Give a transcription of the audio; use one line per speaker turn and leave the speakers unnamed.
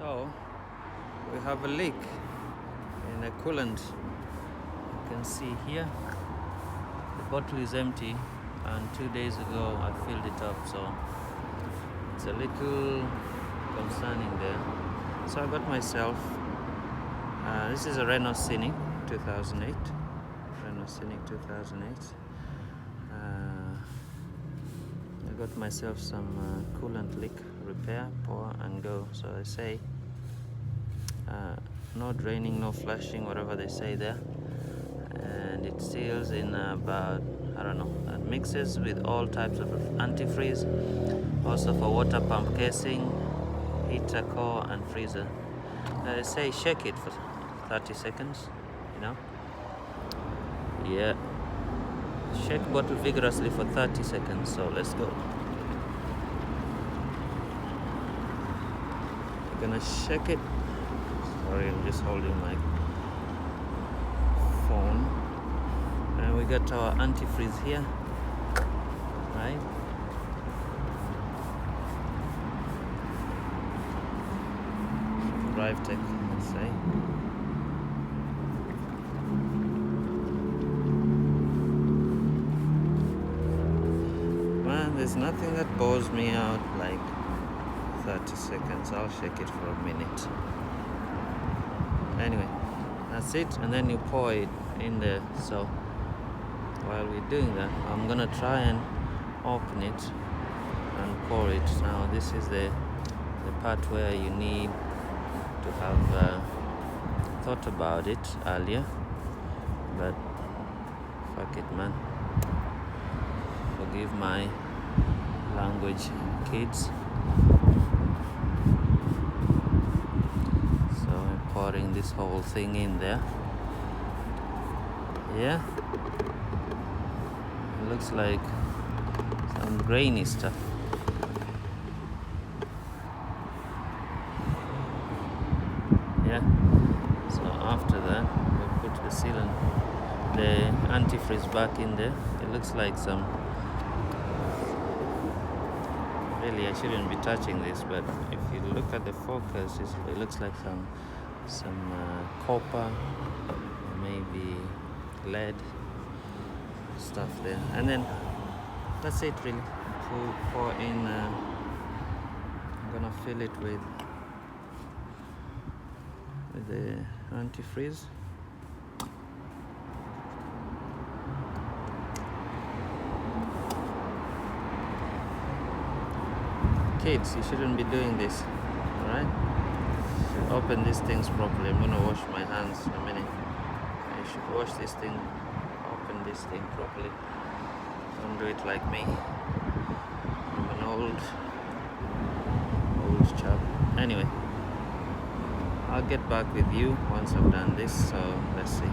So we have a leak in the coolant. You can see here the bottle is empty, and 2 days ago I filled it up, so it's a little concerning there. So I got myself this is a Renault Scenic 2008. Renault Scenic 2008. I got myself some coolant leak repair, pour and go. So they say no draining, no flushing, whatever they say there, and it seals in about, I don't know, it mixes with all types of antifreeze, also for water pump casing, heater core and freezer. They say shake it for 30 seconds, yeah, shake bottle vigorously for 30 seconds. So let's go. I'm gonna shake it. Sorry, I'm just holding my phone. And we got our antifreeze here, right? Drive tech, let's say. Man, there's nothing that bores me out like 30 seconds. I'll shake it for a minute. Anyway, that's it, and then you pour it in there. So while we're doing that, I'm gonna try and open it and pour it. Now this is the part where you need to have thought about it earlier, but fuck it, man. Forgive my language, kids. So I'm pouring this whole thing in there. Yeah, it looks like some grainy stuff. Yeah, so after that we put the sealant, the antifreeze back in there. It looks like some, really I shouldn't be touching this, but if you look at the focus, it looks like some copper, maybe lead stuff there. And then that's it, really. Pour in, I'm gonna fill it with the antifreeze. Kids, you shouldn't be doing this, alright? Open these things properly. I'm gonna wash my hands in a minute. You should wash this thing, open this thing properly. Don't do it like me. I'm an old chap. Anyway, I'll get back with you once I've done this, so let's see.